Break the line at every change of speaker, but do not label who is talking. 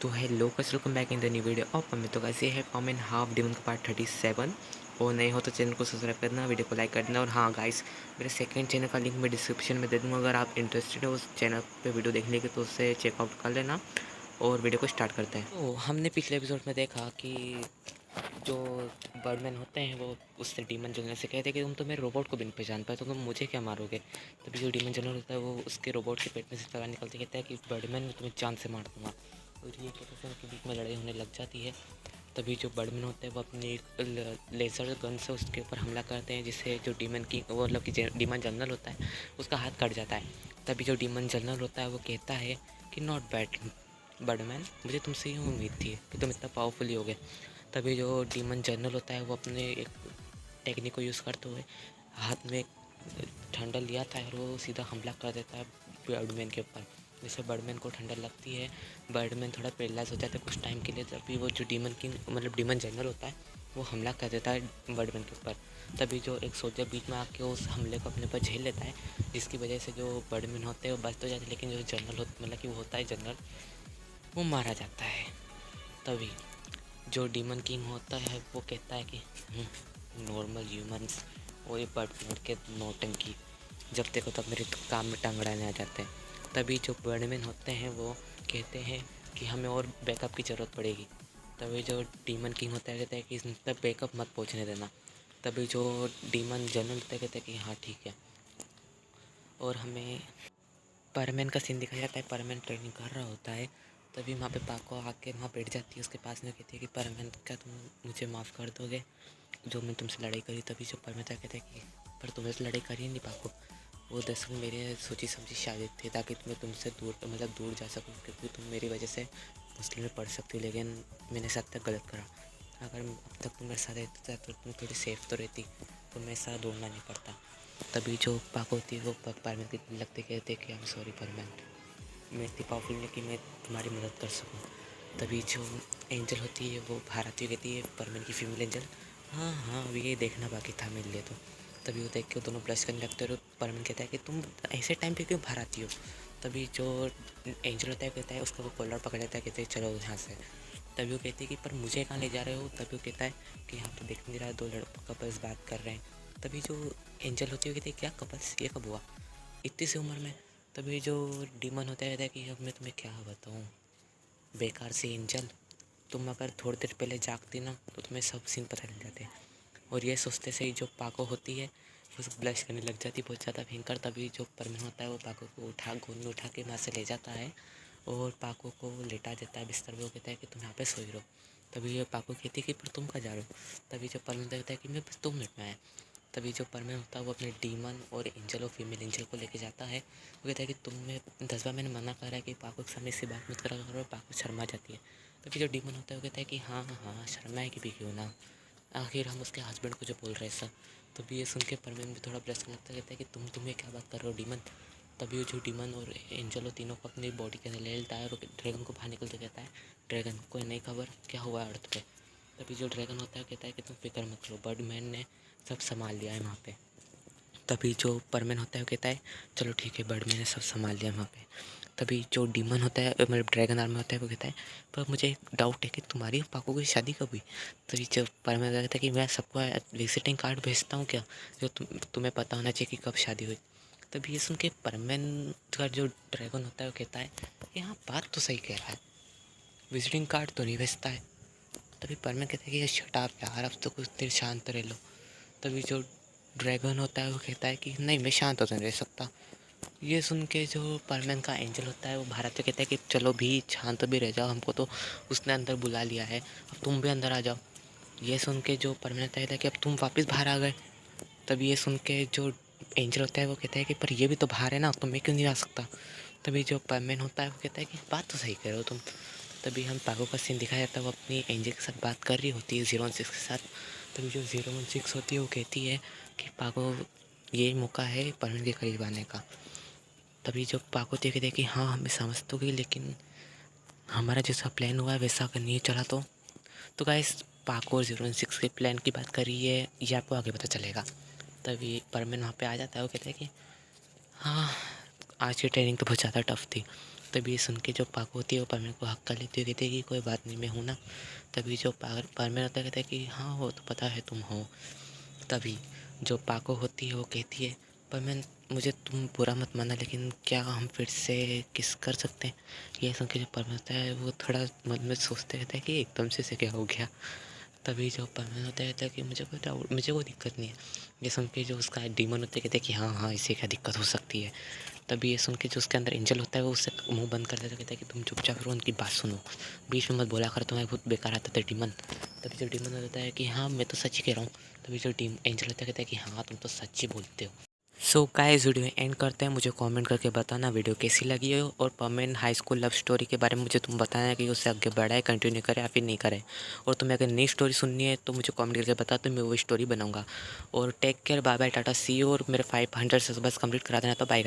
तो hello guys, welcome back in the new video of Amit. तो guys ये है कॉमन हाफ डेमन का पार्ट 37। और नए हो तो चैनल को सब्सक्राइब करना, वीडियो को लाइक करना। और हाँ गाइस, मेरे सेकंड चैनल का लिंक मैं डिस्क्रिप्शन में दे दूँगा। अगर आप इंटरेस्टेड हो उस चैनल पे वीडियो देखने के तो उससे चेकआउट कर लेना। और वीडियो को स्टार्ट करते हैं। तो हमने पिछले एपिसोड में देखा कि जो बर्डमैन होते हैं वो उससे डीमन जनरल से कहते हैं कि तुम तो मेरे रोबोट को भी नहीं पहचान पाए तो तुम मुझे क्या मारोगे। तभी जो डीमन जनरल होता है वो उसके रोबोट के पेट में से तरह निकलते कहता है कि बर्डमैन मैं तुम्हें जान से मार दूंगा। और ये कहते हैं उनके बीच में लड़ाई होने लग जाती है। तभी जो बर्डमैन होते हैं वो अपनी लेज़र गन से उसके ऊपर हमला करते हैं, जिससे जो डीमन की मतलब कि डीमन जनरल होता है उसका हाथ कट जाता है। तभी जो डीमन जनरल होता है वो कहता है कि नॉट बैड बर्डमैन, मुझे तुमसे ही उम्मीद थी कि तुम इतना पावरफुल होगे। तभी जो डीमन जनरल होता है वो अपने एक टेक्निक को यूज़ करते हुए हाथ में ठंडा लिया था और वो सीधा हमला कर देता है बर्डमैन के ऊपर, जिससे बर्डमैन को ठंडा लगती है। बर्डमैन थोड़ा पैरालाइज हो जाता है कुछ टाइम के लिए। तभी वो जो डीमन किंग मतलब डीमन जनरल होता है वो हमला कर देता है बर्डमैन के ऊपर। तभी जो एक सोल्जर बीच में आके उस हमले को अपने ऊपर झेल लेता है, जिसकी वजह से जो बर्डमैन होते हैं वो बच तो जाते हैं, लेकिन जो जनरल मतलब कि वो होता है जनरल, वो मारा जाता है। तभी जो डीमन किंग होता है वो कहता है कि नॉर्मल ह्यूमंस वो ये बर्ड के नौटंकी, जब देखो तब मेरे काम में टांग अड़ाने आ जाते हैं। तभी जो बर्डमैन होते हैं वो कहते हैं कि हमें और बैकअप की ज़रूरत पड़ेगी। तभी जो डीमन किंग होता है कहता है कि इस तक बैकअप मत पहुंचने देना। तभी जो डीमन जनरल होता है कहता है कि हाँ ठीक है। और हमें परमैन का सीन दिखाया जाता है। परमैन ट्रेनिंग कर रहा होता है। तभी वहाँ पे पाको आके वहाँ बैठ जाती है उसके पास में, कहती है कि परमैन क्या तुम मुझे माफ़ कर दोगे जो मैं तुमसे लड़ाई करी। तभी जो परमैन कहता है कि पर तुमने तो लड़ाई करी नहीं पाको, वो दरअसल मेरे सोची समझी शादी थी ताकि मैं तुमसे दूर मतलब दूर जा सकूँ, क्योंकि तुम मेरी वजह से मुश्किल में पड़ सकती हो। लेकिन मैंने साथ तक गलत करा। अगर अब तक तुम मेरे साथ रहती तो तुम थोड़ी सेफ तो रहती, तो मेरे साथ ढूंढना नहीं पड़ता। तभी जो पाक होती है वो परमैन की लगते कहते कि आई एम सॉरी परमैन, मैं इतनी पावरफुल नहीं कि मैं तुम्हारी मदद कर सकूं। तभी जो एंजल होती है वो बाहर आती हुई कहती है परमैन की फीमेल एंजल, हाँ हाँ अभी ये देखना बाकी था मेरे लिए। तो तभी वो देख के वो दोनों ब्लश करने लगते हैं और परमैन कहता है कि तुम ऐसे टाइम पे क्यों बाहर आती हो। तभी जो एंजल होता है कहता है उसका वो कॉलर पकड़ लेता है, कहते हैं चलो यहाँ से। तभी वो कहती है कि पर मुझे कहाँ ले जा रहे हो। तभी वो कहता है कि हाँ तो देख नहीं रहा, दो कपल्स बात कर रहे हैं। तभी जो एंजल होती है कहती है क्या कपल्स, ये कब हुआ इतनी सी उम्र में। तभी जो डीमन होता है कहता है कि अब मैं तुम्हें क्या बताऊँ बेकार से एंजल, तुम अगर थोड़ी देर पहले जागती ना तो तुम्हें सब सीन पता चल जाते। और ये सोचते से ही जो पाको होती है वो ब्लश करने लग जाती बहुत ज़्यादा भयंकर। तभी जो परमैन होता है वो पाको को उठा गोद में उठा के वहाँ से ले जाता है और पाको को लेटा देता है बिस्तर पे। वो कहता है कि तुम यहाँ पे सोई रहो। तभी ये पाको कहती है कि पर तुम कहाँ जा रहे हो। तभी जो परमैन कहता है कि मैं बस 2 मिनट में आया। तभी जो परमैन होता है वो अपने डीमन और एंजल और फीमेल एंजल को लेके जाता है। वो कहता है कि तुम्हें 10 बार मैंने मना करा है कि पाको के सामने से बात मत करा करो। पाको शर्मा जाती है। तभी जो डीमन होता है वो कहता है कि हाँ हाँ शर्माए कि भी क्यों ना, आखिर हम उसके हस्बैंड को जो बोल रहे हैं सब। तभी ये सुन के परमैन भी थोड़ा ब्लश करने लगता है, कहता है कि तुम्हें क्या बात कर रहे हो डीमन। तभी वो जो डीमन और एंजल तीनों को अपनी बॉडी के अंदर ले लेता है और ड्रैगन को बाहर निकलते कहता है ड्रैगन कोई नई खबर क्या हुआ है अर्थ पे। तभी जो ड्रैगन होता है कहता है कि तुम फिक्र मत करो, बर्डमैन ने सब संभाल लिया है वहाँ पे। तभी जो परमैन होता है वो कहता है चलो ठीक है बर्डमैन ने सब संभाल लिया वहाँ पे। तभी जो डीमन होता है मतलब ड्रैगन आर्मी होता है वो कहता है पर मुझे एक डाउट है कि तुम्हारी और पाको की शादी कब हुई। तभी जब परमैन कहता है कि मैं सबको विजिटिंग कार्ड भेजता हूँ क्या, जो तुम्हें पता होना चाहिए कि कब शादी हुई। तभी ये सुन के परमैन का जो ड्रैगन होता है वो कहता है कि हाँ बात तो सही कह रहा है, विजिटिंग कार्ड तो नहीं भेजता है। तभी परमैन कहता है कि ये शट अप यार, अब तो कुछ देर शांत रह लो। तभी जो ड्रैगन होता है वो कहता है कि नहीं मैं शांत तो नहीं रह सकता। ये सुन के जो परमैन का एंजल होता है वो भारत से कहता है कि चलो भी शांत भी रह जाओ, हमको तो उसने अंदर बुला लिया है, अब तुम भी अंदर आ जाओ। ये सुन के जो परमैन कहता है कि अब तुम वापस बाहर आ गए। तभी ये सुन के जो एंजल होता है वो कहता है कि पर ये भी तो बाहर है ना, तो मैं क्यों नहीं आ सकता। तभी जो परमैन होता है वो कहता है कि बात तो सही कह रहे हो तुम। तभी हम पाको का सीन दिखाया जाता है, वो अपनी एंजल के साथ बात कर रही होती है 016 के साथ। तभी जो 016 होती है वो कहती है कि पाको ये मौका है परमैन के करीब आने का। तभी जो पाको कहते कि हाँ हमें समझ तो गई, लेकिन हमारा जैसा प्लान हुआ है वैसा अगर नहीं चला तो गाइस पाको और 016 के प्लान की बात कर रही है ये आपको आगे पता चलेगा। तभी परमैन वहाँ पे आ जाता है, वो कहता है कि हाँ आज की ट्रेनिंग तो बहुत ज़्यादा टफ थी। तभी ये सुन के जो पाको होती है वो परमेन को हक कर लेती है, कहती है कि कोई बात नहीं, मैं हूँ ना। तभी जो परमेन होता है कहता है कि हाँ वो तो पता है तुम हो। तभी जो पाको होती है वो कहती है परमेन मुझे तुम बुरा मत माना, लेकिन क्या हम फिर से किस कर सकते हैं। ये सुन के जो परमेन होता है वो थोड़ा मन में सोचते रहता है कि एकदम से क्या हो गया। तभी जो परमेन होता है कि मुझे कोई दिक्कत नहीं है। ये सुन के जो उसका डीमन होता है कहते हैं कि हाँ हाँ इसे क्या दिक्कत हो सकती है। तभी ये सुन के जो उसके अंदर एंजल होता है वो उससे मुंह बंद कर देता है, कहता है कि तुम चुपचाप रहो, उनकी बात सुनो, बीच में मत बोला कर, तुम्हारे बहुत बेकार आता था डीमन। तभी जो डीमन होता है कि हाँ मैं तो सच ही कह रहा हूँ। तभी जो एंजल होता है कहता है कि हाँ तुम तो सच ही बोलते हो। सो गाइस वीडियो एंड करते हैं। मुझे कमेंट करके बताना वीडियो कैसी लगी है, और परमेन हाई स्कूल लव स्टोरी के बारे में मुझे तुम बताना कि उसे आगे बढ़ाए, कंटिन्यू करे या फिर नहीं करे। और तुम्हें अगर नई स्टोरी सुननी है तो मुझे कमेंट करके बता, तो मैं वो स्टोरी बनाऊंगा। और टेक केयर, बाय बाय, टाटा, सी यू। और मेरे 500 सब्सक्राइबर्स कंप्लीट करा देना, तो बाय।